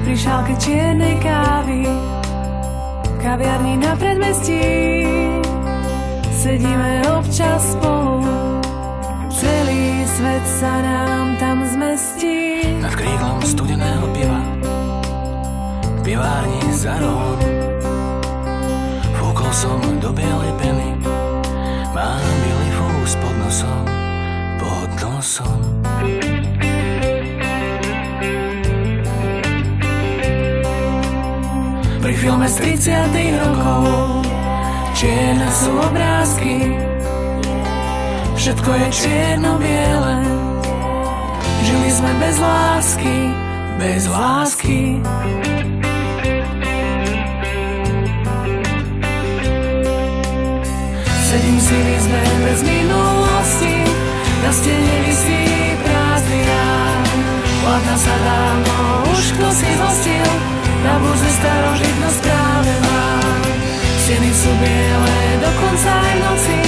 Pri šálke čiernej kávy v kaviarni na predmestí sedíme občas spolu, celý svet sa nám tam zmestí. Nad krídlom studeného piva v pivárni za rohom fúkol som do bielej peny. Mám bielý fús pod nosom, pod nosom. Pri filme z 30. rokov čierne sú obrázky, všetko je čierno-biele. Žili sme bez lásky, bez lásky. Sedím si v izbe bez minulosti, na stene visí prázdny rád. Hladná sa dávno, už kto si zhostil, na burze starožitnosť práve mám. Steny sú biele, dokonca aj v noci,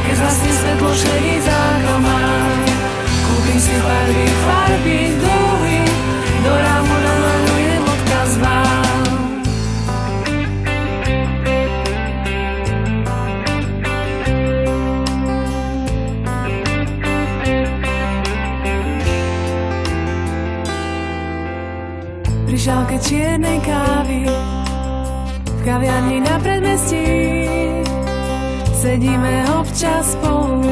keď zhasne svetlo šedý základ mám. Kúpim si farby, dúhy, do rámu namalujem odkaz vám. Pri šálke čiernej kávy v kaviarni na predmestí sedíme občas spolu,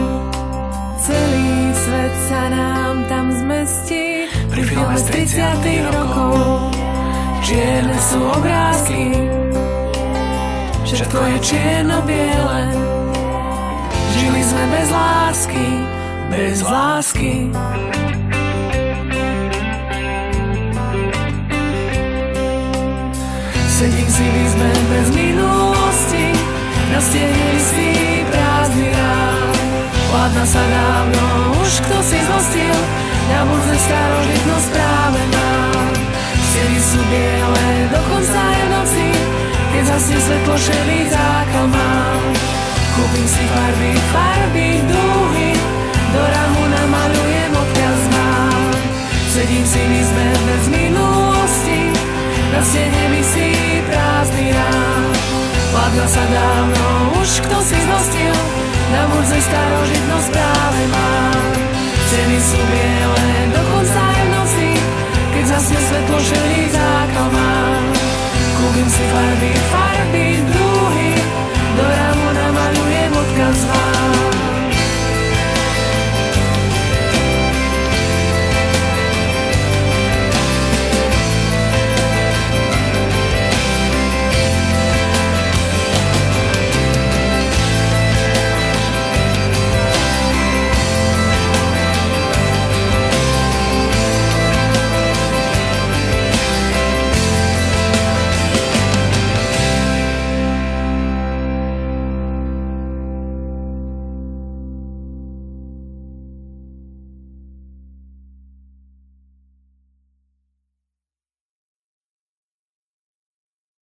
celý svet sa nám tam zmestí. Pri filme z 30. rokov čierne sú obrázky, všetko je čierno-biele. Žili sme bez lásky, bez lásky. Sedím si v izbe bez minulosti, na stene visí prázdny rád. Hladná sa dávno, už kto si zhostil, na burze starožitnosť práve mám. Steny sú biele, dokonca aj v noci, keď zhasne svetlo šedý základ mám. Kúpim si farby, dúhy, do rámu namalujem odkaz mám. Sedím si v izbe bez minulosti, na stene visí prázdny rád. Hladná sa dávno, už kto si zhostil, na burze starožitnosť práve mám. Steny sú biele, dokonca aj v noci, keď zhasne svetlo šedý základ mám. Kúpim si farby,